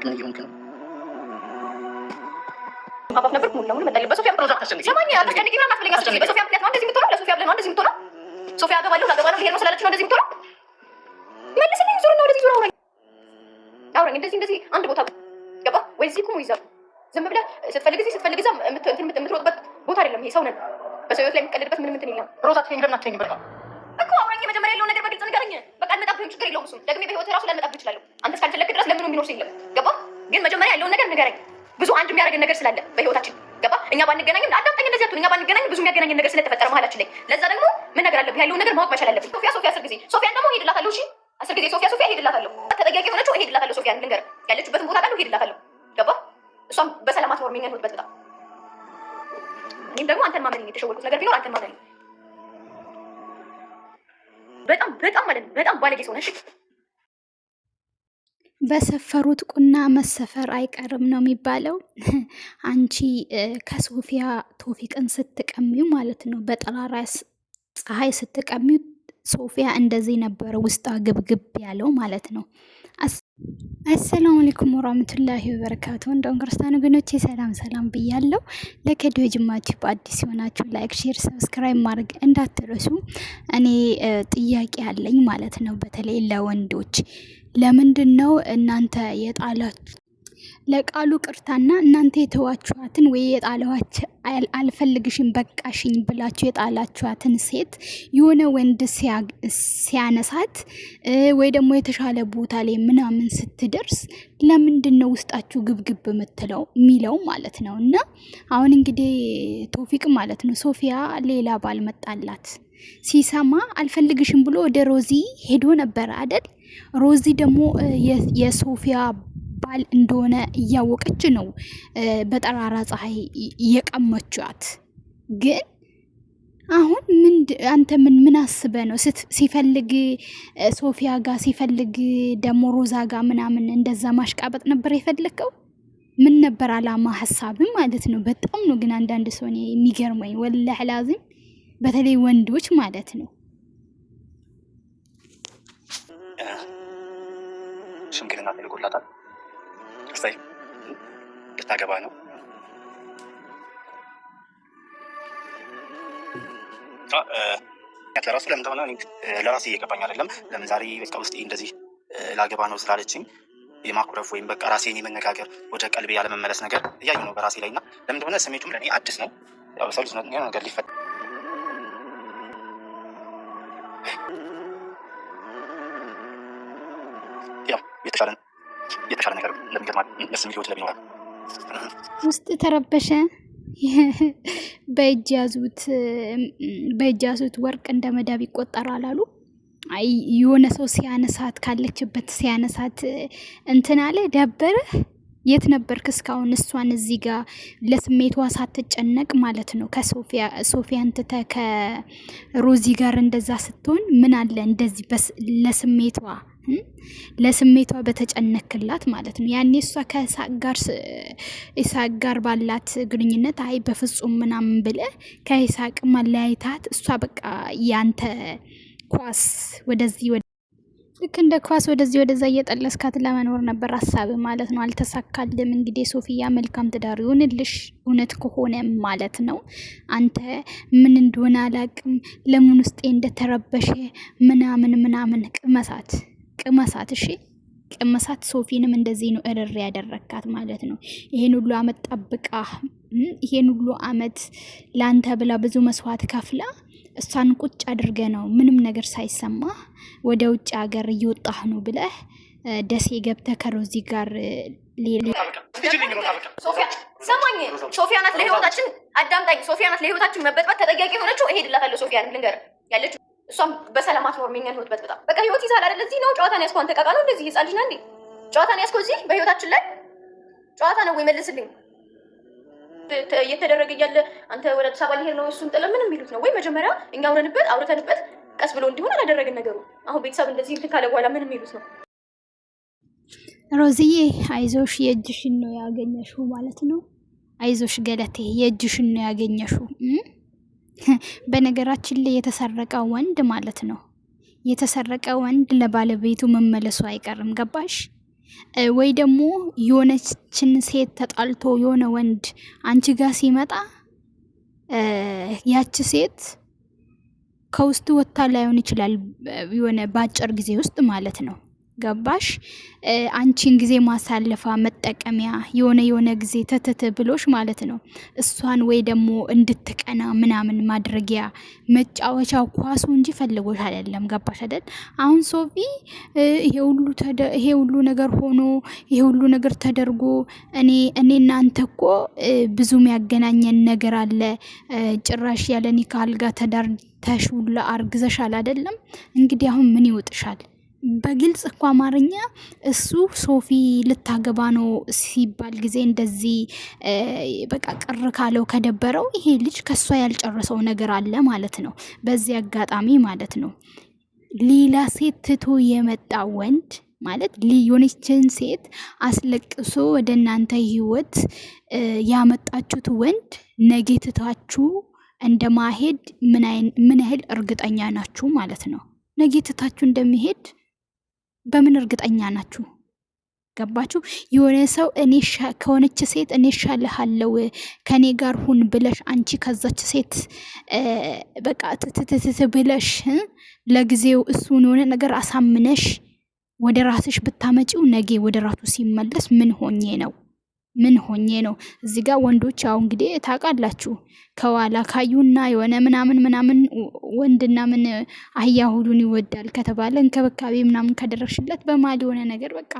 ምን እየሆንክ ነው? አባፍ ነበር ሙሉ ለሙሉ መጣልኝ። በሶፊያ ፕሮጀክት ተሰልኝ ሰማኛ አታስጨንቂና እናፈልኛ አስጨንቂ። በሶፊያ ምክንያት ነው እንደዚህ የምትሆነው። ለሶፊያ ብለህ ነው እንደዚህ የምትሆነው። ሶፊያ አገባለሁ ታገባለሁ ልሄድ ነው ስላለች ነው እንደዚህ የምትሆነው። መልስልኝ። ዞር ነው ወደዚህ ዞር አውራኝ እንደዚህ አንድ ቦታ ገባ ወይ እዚህ ቁሙ ይዛው ዝም ብለህ ስትፈልግ እዛ የምትሮጥበት ቦታ አይደለም ይሄ። ሰው ነን። በሰው ህይወት ላይ የሚቀልድበት ምንም እንትን የለም። ሮዛ ትሄንገርና ትሄን በቃ እኮ አውራኝ። መጀመሪያ ያለውን ነገር በግልጽ ንገረኝ። በቃ አልመጣብህም፣ ችግር የለውም። እሱም ደግሜ በህይወት ራሱ ላልመጣብህ እችላለሁ። አንተ እስካልፈለክ ድረስ ለምኑ የሚኖር ሰው የለም። ገባ ግን መጀመሪያ ያለውን ነገር ንገረኝ። ብዙ አንድ የሚያደርገን ነገር ስላለ በህይወታችን ገባ። እኛ ባንገናኝም አዳምጠኝ፣ እንደዚህ አትሁን። እኛ ባንገናኝም ብዙ የሚያገናኘን ነገር ስለተፈጠረ መሀላችን ላይ ለዛ ደግሞ ምን ነገር አለብህ? ያለውን ነገር ማወቅ መቻል አለብኝ። ሶፊያ 10 ጊዜ ሶፊያን ደግሞ ሄድላታለሁ። እሺ 10 ጊዜ ሶፊያ ሄድላታለሁ። ተጠያቂ የሆነችው ሄድላታለሁ። ሶፊያን ልንገርህ፣ ያለችበትን ቦታ ካለው ሄድላታለሁ። ገባ እሷም በሰላም አትወርመኝ ነው በጣም እኔም ደግሞ አንተን ማመን የተሸወልኩት ነገር ቢኖር አንተን ማመን በጣም ማለት በጣም ባለጌ ሰው ነሽ። በሰፈሩት ቁና መሰፈር አይቀርም ነው የሚባለው። አንቺ ከሶፊያ ቶፊቅን ስትቀሚው ማለት ነው፣ በጠራራ ፀሐይ ስትቀሚው ሶፊያ እንደዚህ ነበረ ውስጣ ግብግብ ያለው ማለት ነው። አሰላሙ አለይኩም ወራህመቱላሂ ወበረካቱ። እንደውም ክርስቲያን ወገኖቼ ሰላም ብያለሁ። ለከዲዮ ጅማችሁ በአዲስ ሲሆናችሁ ላይክ፣ ሼር፣ ሰብስክራይብ ማድረግ እንዳትረሱ። እኔ ጥያቄ አለኝ ማለት ነው፣ በተለይ ለወንዶች ለምንድን ነው እናንተ የጣላችሁ ለቃሉ ቅርታና እናንተ የተዋችኋትን ወይ የጣላዋች አልፈልግሽም በቃሽኝ ብላችሁ የጣላችኋትን ሴት የሆነ ወንድ ሲያነሳት ወይ ደግሞ የተሻለ ቦታ ላይ ምናምን ስትደርስ ለምንድን ነው ውስጣችሁ ግብግብ የሚለው ማለት ነው። እና አሁን እንግዲህ ቶፊቅ ማለት ነው ሶፊያ ሌላ ባል መጣላት ሲሰማ አልፈልግሽም ብሎ ወደ ሮዚ ሄዶ ነበር አይደል? ሮዚ ደግሞ የሶፊያ ባል እንደሆነ እያወቀች ነው በጠራራ ፀሐይ የቀመቻት። ግን አሁን አንተ ምን አስበ ነው ሲፈልግ ሶፊያ ጋር ሲፈልግ ደግሞ ሮዛ ጋር ምናምን እንደዛ ማሽቃበጥ ነበር የፈለከው? ምን ነበር አላማ ሀሳብም ማለት ነው። በጣም ነው ግን አንዳንድ ሰው የሚገርመኝ ወላሂ ላዚም፣ በተለይ ወንዶች ማለት ነው። ሽምግልና ተልጎላታል። ክስታይ ልታገባ ነው። ለራሱ ለምን ተሆነ ለራሴ እየገባኝ አይደለም። ለምን ዛሬ በቃ ውስጤ እንደዚህ ላገባ ነው ስላለችኝ የማኩረፍ ወይም በቃ ራሴን የመነጋገር ወደ ቀልቤ ያለመመለስ ነገር እያዩ ነው በራሴ ላይ እና ለምን እንደሆነ ስሜቱም ለእኔ አዲስ ነው። ያው ሰው ልጅ ነው ነገር ሊፈጠር ያው የተሻለ ነገር ለሚገጥማል ደስ የሚል ህይወት ለሚኖራል ውስጥ ተረበሸ። በእጅ ያዙት ወርቅ እንደ መዳብ ይቆጠራል አሉ። የሆነ ሰው ሲያነሳት ካለችበት ሲያነሳት እንትን አለ ደበረ። የት ነበርክ እስካሁን? እሷን እዚህ ጋር ለስሜቷ ሳትጨነቅ ማለት ነው ከሶፊያን ትተህ ከሮዚ ጋር እንደዛ ስትሆን ምን አለ እንደዚህ ለስሜቷ በተጨነክላት ማለት ነው። ያኔ እሷ ከኢሳቅ ጋር ባላት ግንኙነት አይ በፍጹም ምናምን ብለህ ከኢሳቅ መለያየታት እሷ በቃ ያንተ ኳስ ወደዚህ ልክ እንደ ኳስ ወደዚህ ወደዛ እየጠለስካት ለመኖር ነበር ሀሳብ ማለት ነው። አልተሳካልም። እንግዲህ ሶፊያ መልካም ትዳር ይሁንልሽ፣ እውነት ከሆነ ማለት ነው። አንተ ምን እንደሆነ አላቅም፣ ለምን ውስጤ እንደተረበሸ ምናምን ቅመሳት፣ እሺ ቅመሳት። ሶፊንም እንደዚህ ነው እርር ያደረካት ማለት ነው። ይሄን ሁሉ አመት ጠብቃ፣ ይሄን ሁሉ አመት ላንተ ብላ ብዙ መስዋዕት ከፍላ እሷን ቁጭ አድርገ ነው ምንም ነገር ሳይሰማ ወደ ውጭ ሀገር እየወጣህ ነው ብለህ ደሴ ገብተህ ከሮዚ ጋር ሰማኝ። ሶፊያ ናት ለህይወታችን አዳምጣኝ። ሶፊያ ናት ለህይወታችን መበጥበጥ ተጠያቂ የሆነችው። እሄድላታለሁ ሶፊያን ልንገር ያለችው እሷም በሰላም አትኖርም። የእኛን ህይወት በጥብጣ በቃ ህይወት ይዛል አይደል? እዚህ ነው ጨዋታን ያስኩ። አንተ ቃቃ ነው እንደዚህ ህፃን ልጅ ነህ እንዴ? ጨዋታን ያስኩ እዚህ በህይወታችን ላይ ጨዋታ ነው ወይ? መልስልኝ። እየተደረገ እያለ አንተ ወደ አዲስ አበባ ሊሄድ ነው እሱን ጥለ ምንም የሚሉት ነው ወይ? መጀመሪያ እኛ አውርተንበት ቀስ ብሎ እንዲሆን አላደረግን ነገሩ። አሁን ቤተሰብ እንደዚህ እንትን ካለ በኋላ ምንም የሚሉት ነው። ሮዝዬ አይዞሽ፣ የእጅሽን ነው ያገኘሽው ማለት ነው። አይዞሽ ገለቴ፣ የእጅሽን ነው ያገኘሽው። በነገራችን ላይ የተሰረቀ ወንድ ማለት ነው፣ የተሰረቀ ወንድ ለባለቤቱ መመለሱ አይቀርም። ገባሽ? ወይ ደግሞ የሆነችን ሴት ተጣልቶ የሆነ ወንድ አንቺ ጋር ሲመጣ ያቺ ሴት ከውስጥ ወጥታ ላይሆን ይችላል የሆነ በአጭር ጊዜ ውስጥ ማለት ነው። ገባሽ? አንቺን ጊዜ ማሳለፋ መጠቀሚያ የሆነ ጊዜ ተተተ ብሎሽ ማለት ነው። እሷን ወይ ደግሞ እንድትቀና ምናምን ማድረጊያ መጫወቻ ኳሱ እንጂ ፈልጎሽ አይደለም። ገባሽ አይደል? አሁን ሶፊ ይሄ ሁሉ ነገር ሆኖ ይሄ ሁሉ ነገር ተደርጎ እኔ እናንተ እኮ ብዙ የሚያገናኘን ነገር አለ። ጭራሽ ያለኔ ካልጋ ተዳርተሽ ሁላ አርግዘሻል አይደለም? እንግዲህ አሁን ምን ይወጥሻል? በግልጽ እኮ አማርኛ እሱ ሶፊ ልታገባ ነው ሲባል ጊዜ እንደዚህ በቃ ቅር ካለው ከደበረው ይሄ ልጅ ከሷ ያልጨረሰው ነገር አለ ማለት ነው። በዚህ አጋጣሚ ማለት ነው ሌላ ሴት ትቶ የመጣ ወንድ ማለት የሆነችን ሴት አስለቅሶ ወደ እናንተ ህይወት ያመጣችሁት ወንድ ነገ ትታችሁ እንደማሄድ ምን ያህል እርግጠኛ ናችሁ ማለት ነው? ነገ ትታችሁ እንደሚሄድ በምን እርግጠኛ ናችሁ? ገባችሁ? የሆነ ሰው ከሆነች ሴት እኔ እሻልሃለሁ ከኔ ጋር ሁን ብለሽ አንቺ ከዛች ሴት በቃ ትትትት ብለሽ ለጊዜው እሱን የሆነ ነገር አሳምነሽ ወደ ራስሽ ብታመጪው ነገ ወደ ራሱ ሲመለስ ምን ሆኜ ነው? እዚህ ጋር ወንዶች ያው እንግዲህ ታውቃላችሁ ከኋላ ካዩና የሆነ ምናምን ወንድና ምን አህያ ሁሉን ይወዳል ከተባለ እንክብካቤ ምናምን ከደረሽለት በማል የሆነ ነገር በቃ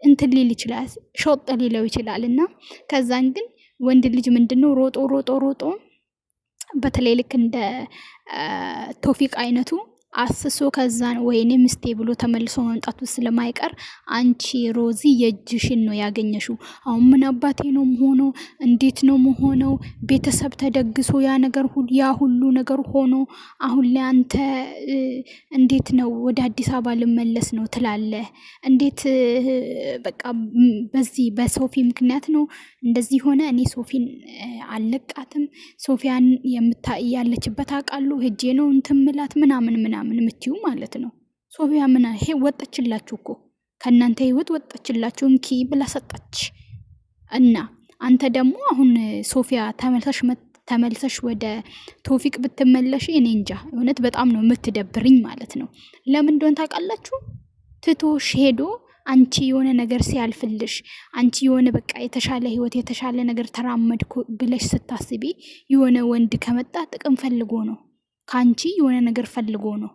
እንትን ሊል ይችላል፣ ሾጥ ሊለው ይችላል። እና ከዛን ግን ወንድ ልጅ ምንድነው ሮጦ በተለይ ልክ እንደ ቶፊቅ አይነቱ አስሶ ከዛን ወይኔ ምስቴ ብሎ ተመልሶ መምጣቱ ስለማይቀር አንቺ ሮዚ የእጅሽን ነው ያገኘሽው። አሁን ምን አባቴ ነው መሆነው? እንዴት ነው መሆነው? ቤተሰብ ተደግሶ ያ ሁሉ ነገር ሆኖ አሁን ላይ አንተ እንዴት ነው ወደ አዲስ አበባ ልመለስ ነው ትላለህ? እንዴት በቃ በዚህ በሶፊ ምክንያት ነው እንደዚህ ሆነ። እኔ ሶፊን አልለቃትም። ሶፊያን ያለችበት አውቃለሁ። ሄጄ ነው እንትምላት ምናምን ምትዩ ማለት ነው። ሶፊያ ምን ወጣችላችሁ እኮ ከእናንተ ህይወት ወጣችላችሁ እንኪ ብላ ሰጣች። እና አንተ ደግሞ አሁን ሶፊያ ተመልሰሽ ወደ ቶፊቅ ብትመለሽ እኔ እንጃ እውነት በጣም ነው የምትደብርኝ ማለት ነው። ለምን እንደሆነ ታውቃላችሁ? ትቶሽ ሄዶ አንቺ የሆነ ነገር ሲያልፍልሽ አንቺ የሆነ በቃ የተሻለ ህይወት የተሻለ ነገር ተራመድኩ ብለሽ ስታስቢ የሆነ ወንድ ከመጣ ጥቅም ፈልጎ ነው። ካንቺ የሆነ ነገር ፈልጎ ነው።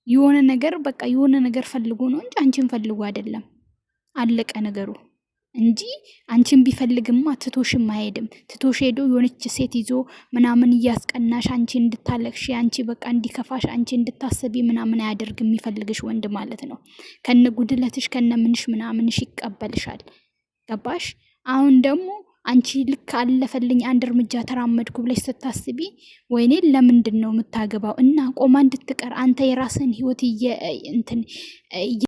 የሆነ ነገር ፈልጎ ነው እንጂ አንቺን ፈልጎ አይደለም። አለቀ ነገሩ እንጂ አንቺን ቢፈልግማ ትቶሽም አይሄድም። ትቶሽ ሄዶ የሆነች ሴት ይዞ ምናምን እያስቀናሽ አንቺ እንድታለቅሽ አንቺ በቃ እንዲከፋሽ አንቺ እንድታስቢ ምናምን አያደርግም የሚፈልግሽ ወንድ ማለት ነው። ከነ ጉድለትሽ ከነ ምንሽ ምናምንሽ ይቀበልሻል። ገባሽ? አሁን ደግሞ አንቺ ልክ አለፈልኝ አንድ እርምጃ ተራመድኩ ብለሽ ስታስቢ ወይኔ ለምንድን ነው የምታገባው? እና ቆማ እንድትቀር አንተ የራስን ህይወት